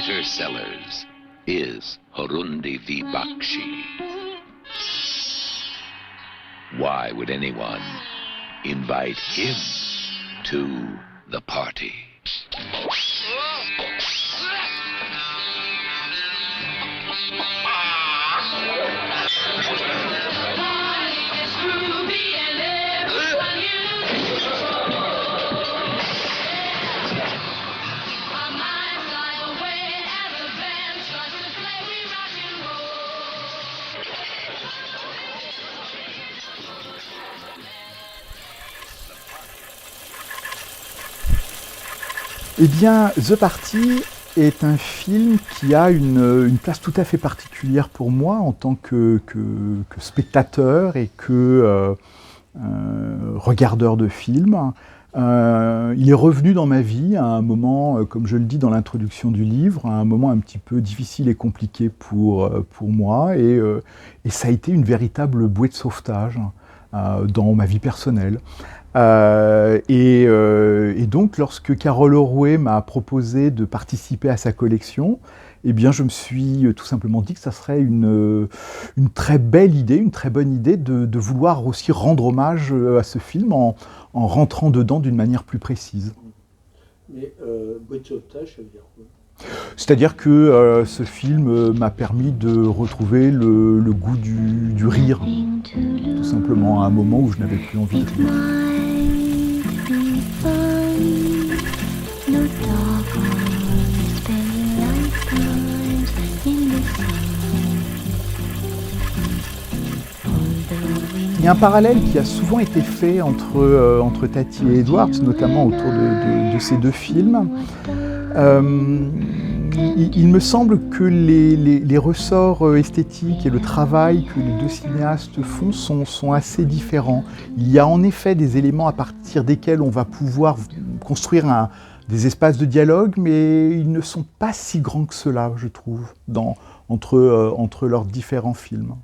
Peter Sellers is Horundi V. Bakshi. Why would anyone invite him to the party? Eh bien, The Party est un film qui a une place tout à fait particulière pour moi en tant que spectateur et que regardeur de films. Il est revenu dans ma vie à un moment, comme je le dis dans l'introduction du livre, à un moment un petit peu difficile et compliqué pour moi, et ça a été une véritable bouée de sauvetage dans ma vie personnelle. Et donc, lorsque Carol Orway m'a proposé de participer à sa collection, eh bien, je me suis tout simplement dit que ça serait une très belle idée, une très bonne idée de vouloir aussi rendre hommage à ce film en rentrant dedans d'une manière plus précise. Mais bouée de sauvetage, ça veut dire quoi ? C'est-à-dire que ce film m'a permis de retrouver le goût du rire, tout simplement, à un moment où je n'avais plus envie de rire. Il y a un parallèle qui a souvent été fait entre Tati et Edwards, notamment autour de ces deux films. Il me semble que les ressorts esthétiques et le travail que les deux cinéastes font sont assez différents. Il y a en effet des éléments à partir desquels on va pouvoir construire des espaces de dialogue, mais ils ne sont pas si grands que cela, je trouve, entre leurs différents films.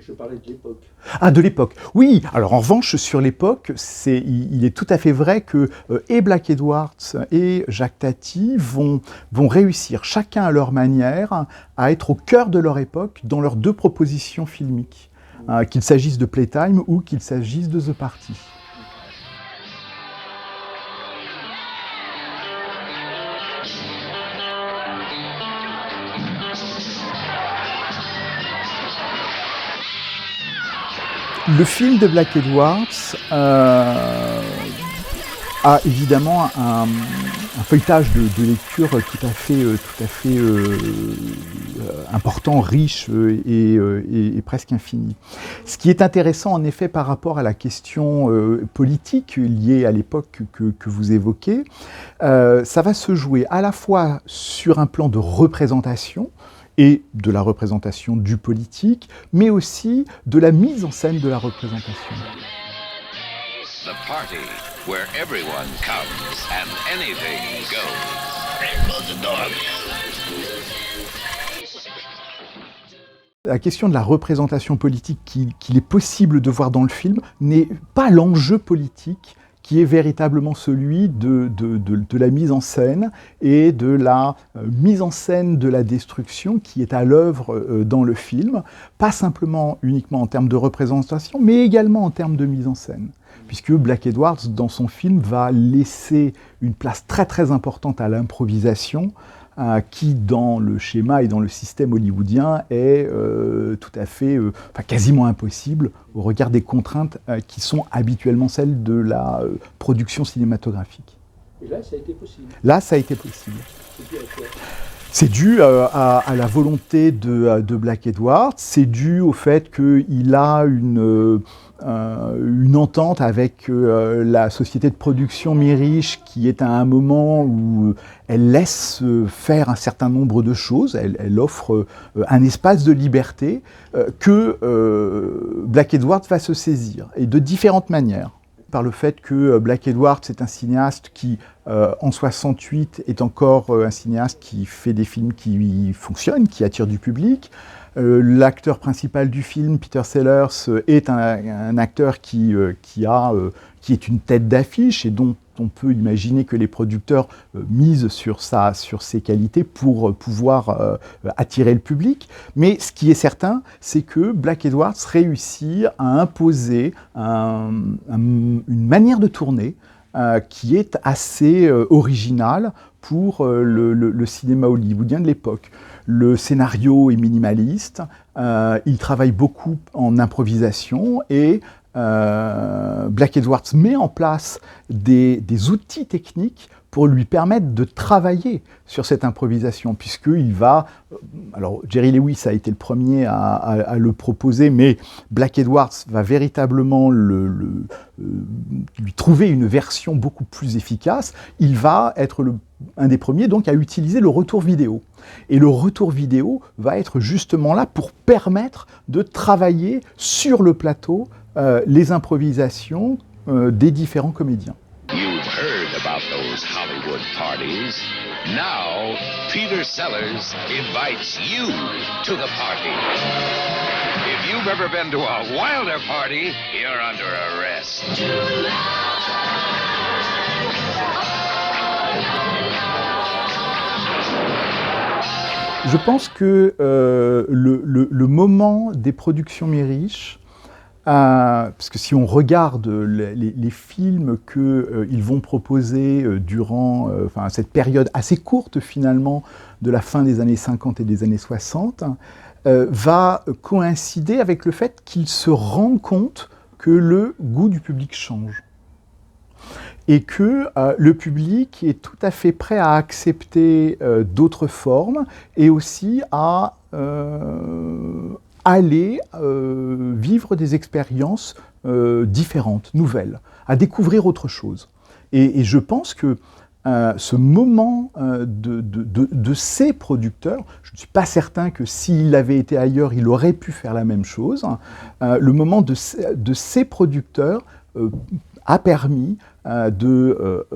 Je parlais de l'époque. Ah, de l'époque. Oui, alors en revanche, sur l'époque, il est tout à fait vrai que et Black Edwards et Jacques Tati vont réussir, chacun à leur manière, à être au cœur de leur époque dans leurs deux propositions filmiques, qu'il s'agisse de Playtime ou qu'il s'agisse de The Party. Le film de Black Edwards a évidemment un feuilletage de lecture tout à fait important, riche et presque infini. Ce qui est intéressant en effet par rapport à la question politique liée à l'époque que vous évoquez, ça va se jouer à la fois sur un plan de représentation, et de la représentation du politique, mais aussi de la mise en scène de la représentation. The party where everyone comes and anything goes. La question de la représentation politique qu'il est possible de voir dans le film n'est pas l'enjeu politique qui est véritablement celui de la mise en scène et de la mise en scène de la destruction qui est à l'œuvre dans le film, pas simplement uniquement en termes de représentation, mais également en termes de mise en scène. Puisque Black Edwards, dans son film, va laisser une place très très importante à l'improvisation, qui, dans le schéma et dans le système hollywoodien, est tout à fait, quasiment impossible au regard des contraintes qui sont habituellement celles de la production cinématographique. Et là, ça a été possible. Là, ça a été possible. C'est dû à quoi ? C'est dû à la volonté de Black Edwards, c'est dû au fait qu'il a une entente avec la société de production Mirisch qui est à un moment où elle laisse faire un certain nombre de choses, elle offre un espace de liberté que Black Edwards va se saisir, et de différentes manières. Par le fait que Black Edwards est un cinéaste qui, en 68, est encore un cinéaste qui fait des films qui fonctionnent, qui attirent du public. L'acteur principal du film, Peter Sellers, est un acteur qui est une tête d'affiche et dont on peut imaginer que les producteurs misent sur ses qualités pour pouvoir attirer le public. Mais ce qui est certain, c'est que Black Edwards réussit à imposer une manière de tourner qui est assez originale pour le cinéma hollywoodien de l'époque. Le scénario est minimaliste, il travaille beaucoup en improvisation et Black Edwards met en place des outils techniques pour lui permettre de travailler sur cette improvisation, puisqu'il va... Alors, Jerry Lewis a été le premier à le proposer, mais Black Edwards va véritablement lui trouver une version beaucoup plus efficace. Il va être un des premiers donc à utiliser le retour vidéo. Et le retour vidéo va être justement là pour permettre de travailler sur le plateau les improvisations des différents comédiens. You've heard about those Hollywood parties. Now, Peter Sellers invites you to the party. If you've ever been to a Wilder party, you're under arrest. Je pense que le moment des productions Mirisch, parce que si on regarde les films qu'ils vont proposer durant cette période assez courte finalement de la fin des années 50 et des années 60, va coïncider avec le fait qu'ils se rendent compte que le goût du public change. Et que le public est tout à fait prêt à accepter d'autres formes et aussi à aller vivre des expériences différentes, nouvelles, à découvrir autre chose. Et je pense que ce moment de ces producteurs, je ne suis pas certain que s'il avait été ailleurs, il aurait pu faire la même chose, le moment de ces producteurs a permis de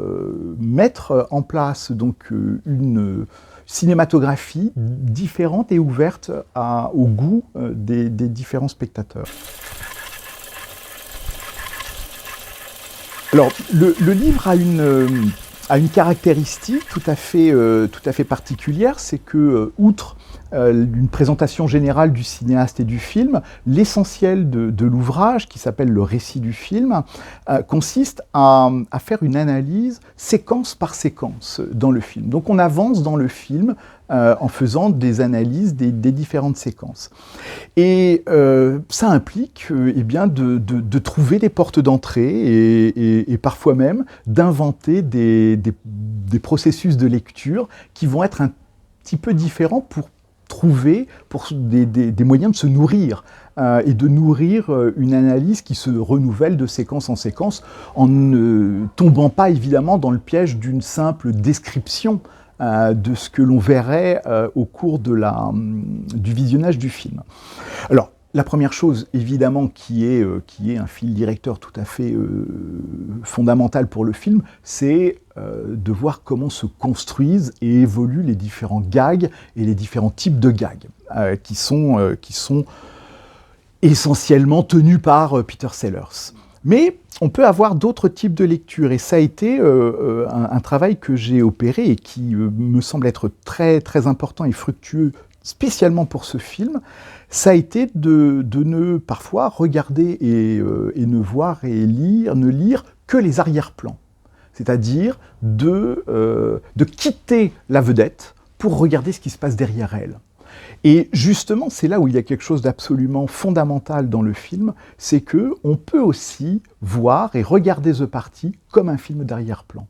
mettre en place donc une cinématographie différente et ouverte au goût des différents spectateurs. Alors, le livre a une caractéristique tout à fait particulière, c'est que, outre une présentation générale du cinéaste et du film, l'essentiel de l'ouvrage, qui s'appelle le récit du film, consiste à faire une analyse séquence par séquence dans le film. Donc on avance dans le film en faisant des analyses des différentes séquences. Et ça implique eh bien, de trouver des portes d'entrée et parfois même d'inventer des processus de lecture qui vont être un petit peu différents pour trouver des moyens de se nourrir et de nourrir une analyse qui se renouvelle de séquence en séquence en ne tombant pas évidemment dans le piège d'une simple description de ce que l'on verrait au cours du visionnage du film. Alors, la première chose, évidemment, qui est un fil directeur tout à fait fondamental pour le film, c'est de voir comment se construisent et évoluent les différents gags et les différents types de gags qui sont essentiellement tenus par Peter Sellers. Mais on peut avoir d'autres types de lectures, et ça a été un travail que j'ai opéré et qui me semble être très, très important et fructueux, spécialement pour ce film. Ça a été de ne parfois regarder et ne voir et ne lire que les arrière-plans. C'est-à-dire de quitter la vedette pour regarder ce qui se passe derrière elle. Et justement, c'est là où il y a quelque chose d'absolument fondamental dans le film, c'est qu'on peut aussi voir et regarder The Party comme un film d'arrière-plan.